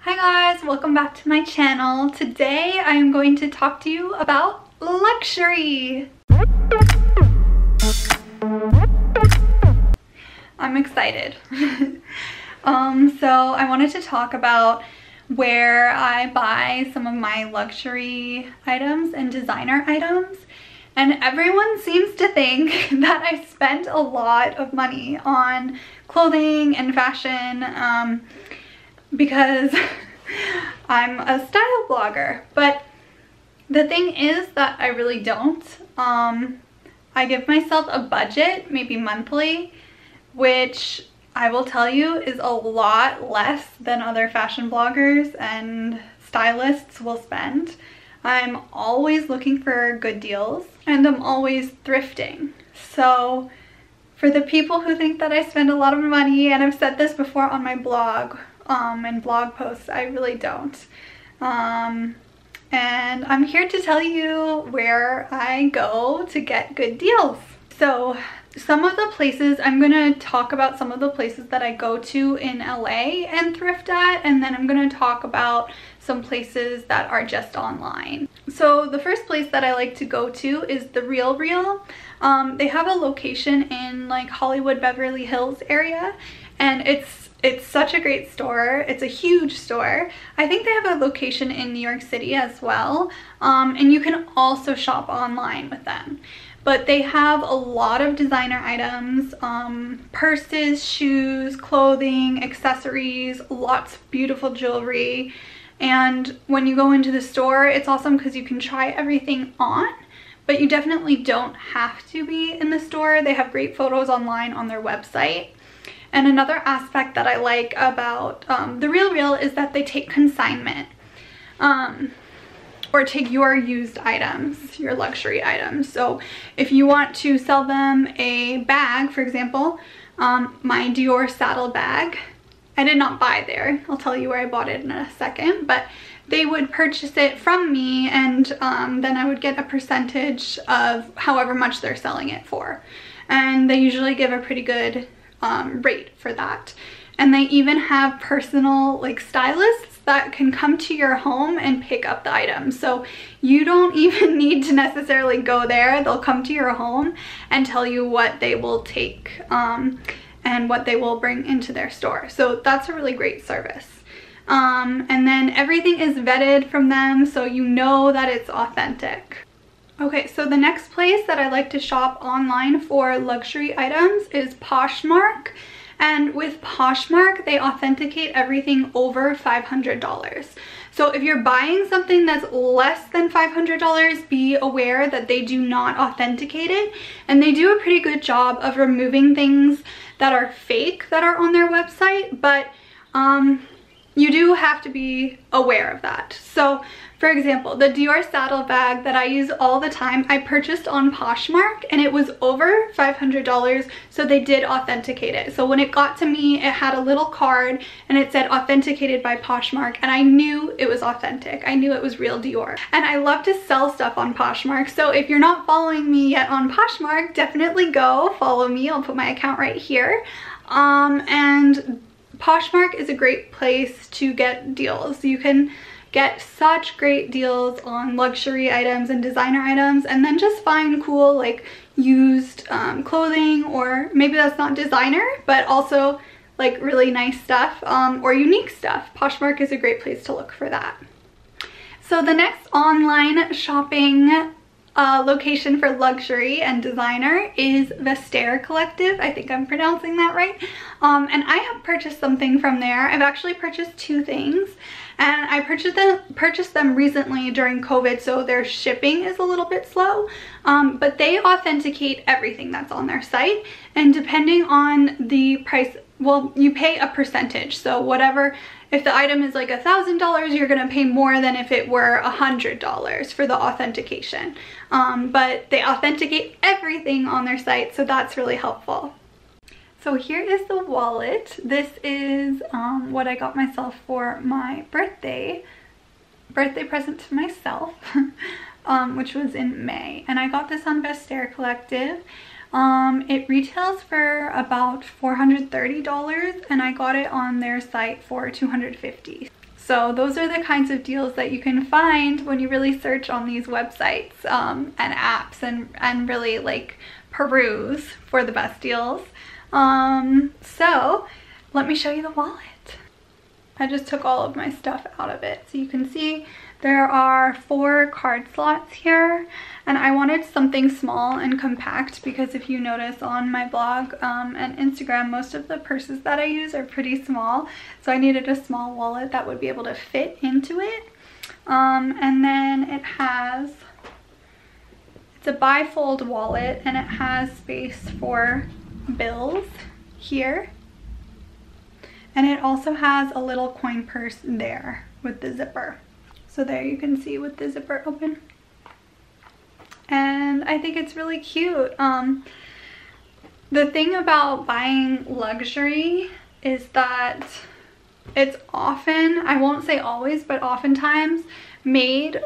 Hi guys, welcome back to my channel. Today I am going to talk to you about luxury. I'm excited. So I wanted to talk about where I buy some of my luxury items and designer items. And everyone seems to think that I spent a lot of money on clothing and fashion because I'm a style blogger. But the thing is that I really don't. I give myself a budget, maybe monthly, which I will tell you is a lot less than other fashion bloggers and stylists will spend. I'm always looking for good deals and I'm always thrifting. So for the people who think that I spend a lot of money, and I've said this before on my blog and blog posts, I really don't. And I'm here to tell you where I go to get good deals. So some of the places, I'm gonna talk about some of the places that I go to in LA and thrift at, and then I'm gonna talk about some places that are just online. So the first place that I like to go to is The Real Real. They have a location in like Hollywood, Beverly Hills area, and it's such a great store. It's a huge store. I think they have a location in New York City as well, and you can also shop online with them. But they have a lot of designer items, purses, shoes, clothing, accessories, lots of beautiful jewelry. And when you go into the store, it's awesome because you can try everything on, but you definitely don't have to be in the store. They have great photos online on their website. And another aspect that I like about The Real Real is that they take consignment. Or take your used items, your luxury items. So if you want to sell them a bag, for example, my Dior saddle bag, I did not buy there. I'll tell you where I bought it in a second, but they would purchase it from me, and then I would get a percentage of however much they're selling it for. And they usually give a pretty good rate for that. And they even have personal like stylists that can come to your home and pick up the items. So you don't even need to necessarily go there. They'll come to your home and tell you what they will take and what they will bring into their store. So that's a really great service. And then everything is vetted from them, so you know that it's authentic. Okay, so the next place that I like to shop online for luxury items is Poshmark. And with Poshmark, they authenticate everything over $500. So if you're buying something that's less than $500, be aware that they do not authenticate it. And they do a pretty good job of removing things that are fake that are on their website, but you do have to be aware of that. So for example, the Dior saddle bag that I use all the time, I purchased on Poshmark and it was over $500, so they did authenticate it. So when it got to me, it had a little card and it said authenticated by Poshmark, and I knew it was authentic. I knew it was real Dior. And I love to sell stuff on Poshmark, so if you're not following me yet on Poshmark, definitely go follow me. I'll put my account right here. And Poshmark is a great place to get deals. You can get such great deals on luxury items and designer items, and then just find cool like used clothing, or maybe that's not designer but also like really nice stuff or unique stuff. Poshmark is a great place to look for that. So the next online shopping location for luxury and designer is the Stair Collective. I think I'm pronouncing that right. And I have purchased something from there. I've actually purchased two things, and I purchased them recently during COVID, so their shipping is a little bit slow, but they authenticate everything that's on their site, and depending on the price, well, you pay a percentage. So whatever, if the item is like $1,000, you're gonna pay more than if it were $100 for the authentication. But they authenticate everything on their site, so that's really helpful. So here is the wallet. This is what I got myself for my birthday present to myself, which was in May. And I got this on Stair Collective. It retails for about $430, and I got it on their site for $250. So those are the kinds of deals that you can find when you really search on these websites and apps and really like peruse for the best deals. So let me show you the wallet. I just took all of my stuff out of it. So you can see there are 4 card slots here, and I wanted something small and compact because if you notice on my blog and Instagram, most of the purses that I use are pretty small. So I needed a small wallet that would be able to fit into it. And then it's a bifold wallet, and it has space for bills here. And it also has a little coin purse there with the zipper. So there you can see with the zipper open. And I think it's really cute. The thing about buying luxury is that it's often, I won't say always, but oftentimes made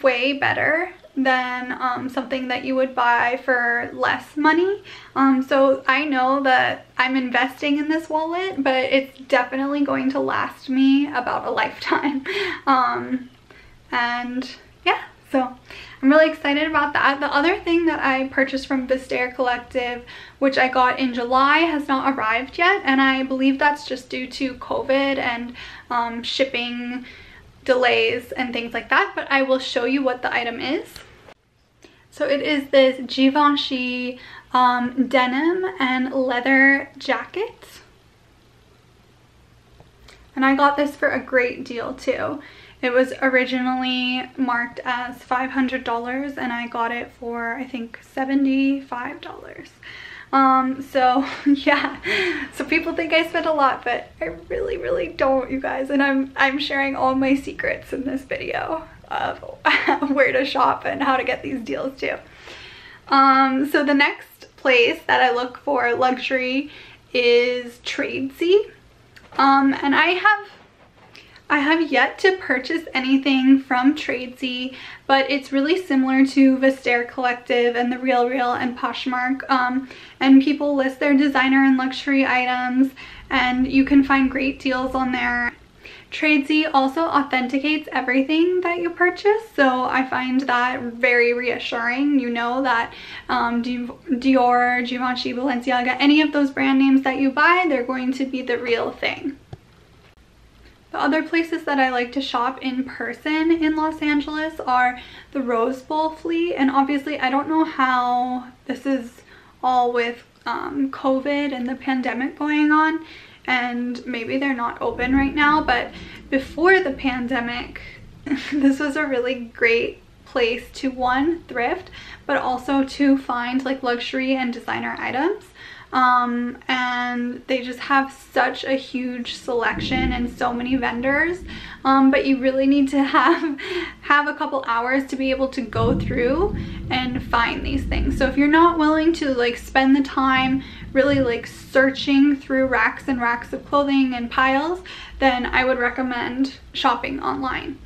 way better than something that you would buy for less money. So I know that I'm investing in this wallet, but it's definitely going to last me about a lifetime. And yeah, so I'm really excited about that. The other thing that I purchased from the Stair Collective, which I got in July, has not arrived yet, and I believe that's just due to COVID and shipping delays and things like that, but I will show you what the item is. So it is this Givenchy denim and leather jacket. And I got this for a great deal too. It was originally marked as $500 and I got it for, I think, $75. So yeah, so people think I spent a lot, but I really don't, you guys. And I'm sharing all my secrets in this video of where to shop and how to get these deals too. So the next place that I look for luxury is Tradesy. And I have yet to purchase anything from Tradesy, but it's really similar to the Stair Collective and the Real and Poshmark. And people list their designer and luxury items, and you can find great deals on there. Tradesy also authenticates everything that you purchase, so I find that very reassuring. You know that Dior, Givenchy, Balenciaga, any of those brand names that you buy, they're going to be the real thing. The other places that I like to shop in person in Los Angeles are the Rose Bowl Flea, and obviously I don't know how this is all with COVID and the pandemic going on, and maybe they're not open right now, but before the pandemic this was a really great place to, one, thrift, but also to find like luxury and designer items. And they just have such a huge selection and so many vendors, but you really need to have a couple hours to be able to go through and find these things. So if you're not willing to like spend the time really like searching through racks and racks of clothing and piles, then I would recommend shopping online.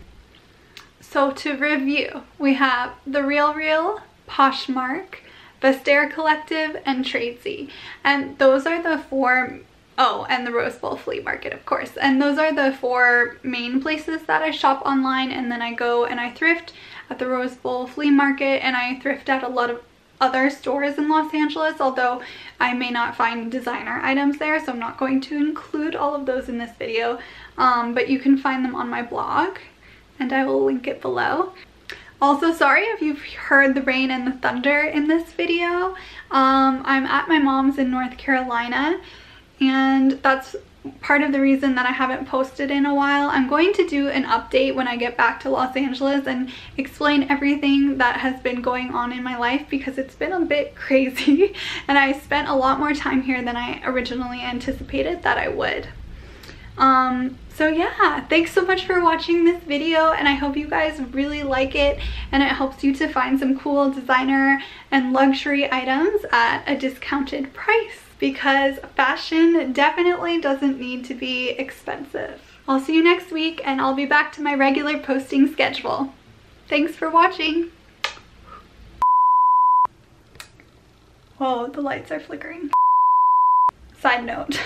So to review, we have the Real, Poshmark, the Stair Collective, and Tradesy. And those are the 4, oh, and the Rose Bowl Flea Market, of course. And those are the 4 main places that I shop online, and then I go and I thrift at the Rose Bowl Flea Market, and I thrift at a lot of other stores in Los Angeles, although I may not find designer items there, so I'm not going to include all of those in this video, but you can find them on my blog, and I will link it below. Also, sorry if you've heard the rain and the thunder in this video. I'm at my mom's in North Carolina, and that's part of the reason that I haven't posted in a while. I'm going to do an update when I get back to Los Angeles and explain everything that has been going on in my life, because it's been a bit crazy and I spent a lot more time here than I originally anticipated that I would. So yeah, thanks so much for watching this video, and I hope you guys really like it and it helps you to find some cool designer and luxury items at a discounted price, because fashion definitely doesn't need to be expensive. I'll see you next week, and I'll be back to my regular posting schedule. Thanks for watching. Whoa, the lights are flickering. side note,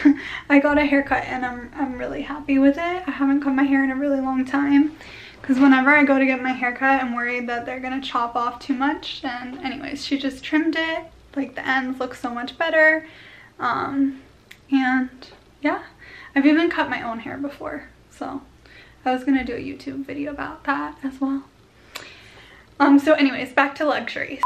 I got a haircut and I'm really happy with it. I haven't cut my hair in a really long time because whenever I go to get my haircut, I'm worried that they're gonna chop off too much. And anyways, she just trimmed it. Like the ends look so much better. And yeah, I've even cut my own hair before. So I was gonna do a YouTube video about that as well. So anyways, back to luxury.